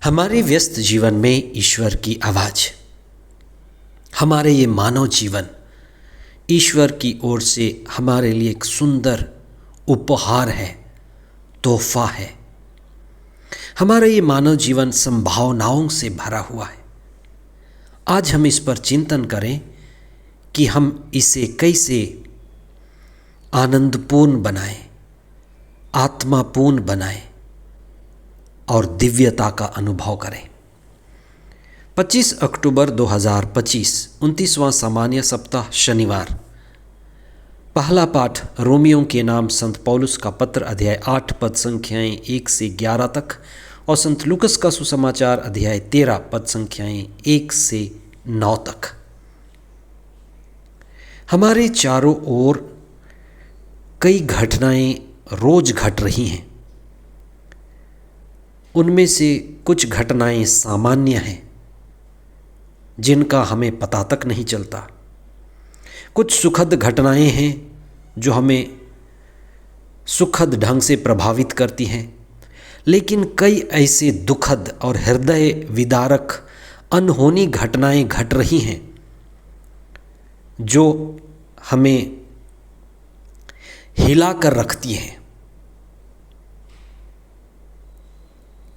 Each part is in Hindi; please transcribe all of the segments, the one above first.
हमारे व्यस्त जीवन में ईश्वर की आवाज़, हमारे ये मानव जीवन ईश्वर की ओर से हमारे लिए एक सुंदर उपहार है, तोहफा है। हमारा ये मानव जीवन संभावनाओं से भरा हुआ है। आज हम इस पर चिंतन करें कि हम इसे कैसे आनंदपूर्ण बनाएं, आत्मापूर्ण बनाएं और दिव्यता का अनुभव करें। 25 अक्टूबर 2025, 29वां सामान्य सप्ताह, शनिवार। पहला पाठ रोमियों के नाम संत पौलुस का पत्र, अध्याय 8 पद संख्याएं 1 से 11 तक, और संत लूकस का सुसमाचार, अध्याय 13 पद संख्याएं 1 से 9 तक। हमारे चारों ओर कई घटनाएं रोज घट रही हैं। उनमें से कुछ घटनाएं सामान्य हैं जिनका हमें पता तक नहीं चलता। कुछ सुखद घटनाएं हैं जो हमें सुखद ढंग से प्रभावित करती हैं, लेकिन कई ऐसे दुखद और हृदय विदारक अनहोनी घटनाएं घट रही हैं जो हमें हिला कर रखती हैं।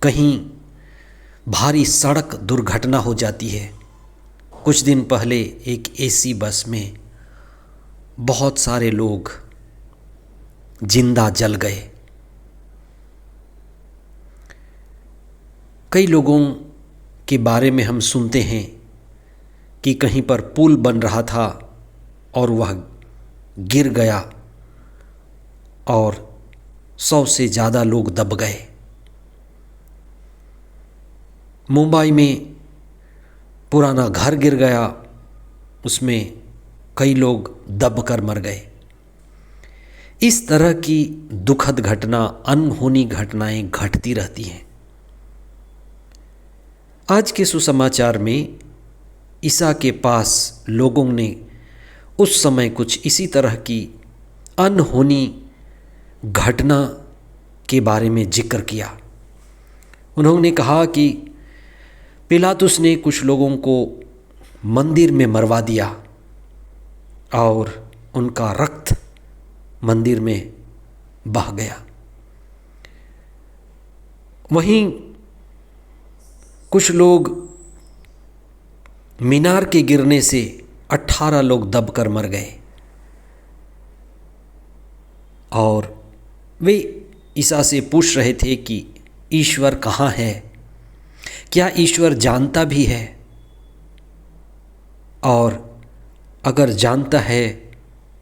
कहीं भारी सड़क दुर्घटना हो जाती है। कुछ दिन पहले एक एसी बस में बहुत सारे लोग जिंदा जल गए। कई लोगों के बारे में हम सुनते हैं कि कहीं पर पुल बन रहा था और वह गिर गया और 100 से ज़्यादा लोग दब गए। मुंबई में पुराना घर गिर गया, उसमें कई लोग दब कर मर गए। इस तरह की दुखद घटना, अनहोनी घटनाएं घटती रहती हैं। आज के सुसमाचार में ईसा के पास लोगों ने उस समय कुछ इसी तरह की अनहोनी घटना के बारे में जिक्र किया। उन्होंने कहा कि पिलातुस ने कुछ लोगों को मंदिर में मरवा दिया और उनका रक्त मंदिर में बह गया। वहीं कुछ लोग मीनार के गिरने से 18 लोग दबकर मर गए और वे ईसा से पूछ रहे थे कि ईश्वर कहाँ है? क्या ईश्वर जानता भी है? और अगर जानता है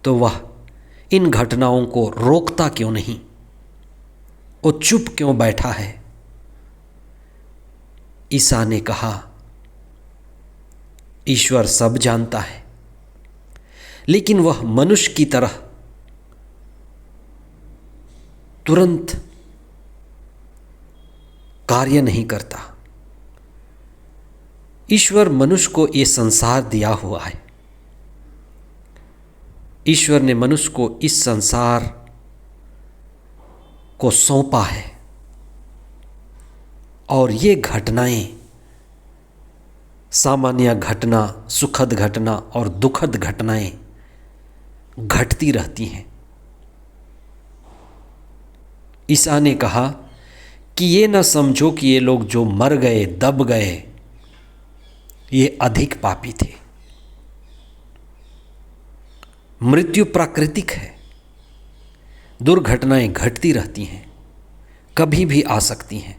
तो वह इन घटनाओं को रोकता क्यों नहीं? वो चुप क्यों बैठा है? ईसा ने कहा, ईश्वर सब जानता है, लेकिन वह मनुष्य की तरह तुरंत कार्य नहीं करता। ईश्वर मनुष्य को ये संसार दिया हुआ है। ईश्वर ने मनुष्य को इस संसार को सौंपा है और ये घटनाएं, सामान्य घटना, सुखद घटना और दुखद घटनाएं घटती रहती हैं। ईसा ने कहा कि ये न समझो कि ये लोग जो मर गए, दब गए, ये अधिक पापी थे। मृत्यु प्राकृतिक है। दुर्घटनाएं घटती रहती हैं, कभी भी आ सकती हैं,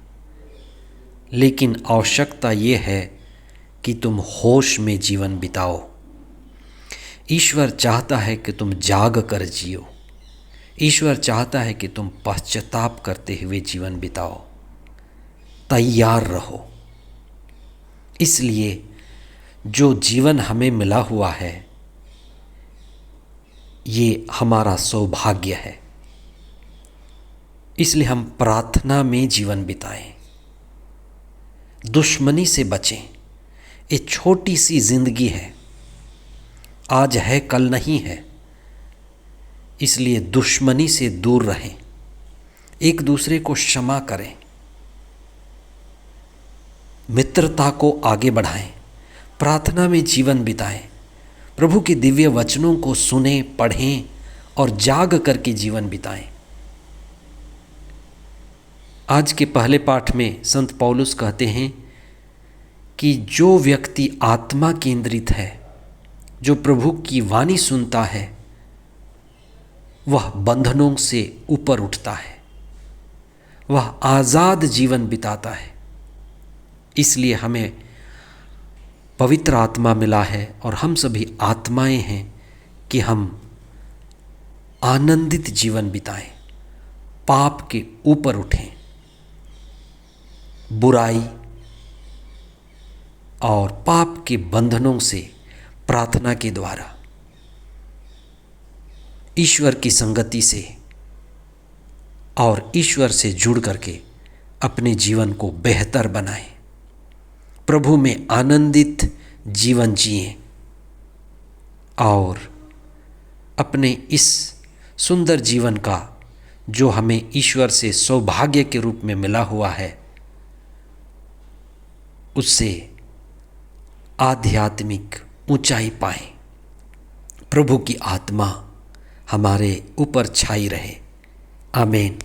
लेकिन आवश्यकता ये है कि तुम होश में जीवन बिताओ। ईश्वर चाहता है कि तुम जाग कर जियो। ईश्वर चाहता है कि तुम पश्चाताप करते हुए जीवन बिताओ, तैयार रहो। इसलिए जो जीवन हमें मिला हुआ है ये हमारा सौभाग्य है। इसलिए हम प्रार्थना में जीवन बिताएं, दुश्मनी से बचें। ये छोटी सी जिंदगी है, आज है कल नहीं है। इसलिए दुश्मनी से दूर रहें, एक दूसरे को क्षमा करें। मित्रता को आगे बढ़ाएं, प्रार्थना में जीवन बिताएं, प्रभु के दिव्य वचनों को सुने, पढ़ें और जाग करके जीवन बिताएं। आज के पहले पाठ में संत पौलुस कहते हैं कि जो व्यक्ति आत्मा केंद्रित है, जो प्रभु की वाणी सुनता है, वह बंधनों से ऊपर उठता है, वह आज़ाद जीवन बिताता है। इसलिए हमें पवित्र आत्मा मिला है और हम सभी आत्माएं हैं कि हम आनंदित जीवन बिताएं, पाप के ऊपर उठें, बुराई और पाप के बंधनों से प्रार्थना के द्वारा, ईश्वर की संगति से और ईश्वर से जुड़ करके अपने जीवन को बेहतर बनाएं, प्रभु में आनंदित जीवन जिएं और अपने इस सुंदर जीवन का, जो हमें ईश्वर से सौभाग्य के रूप में मिला हुआ है, उससे आध्यात्मिक ऊंचाई पाएं। प्रभु की आत्मा हमारे ऊपर छाई रहे। आमीन।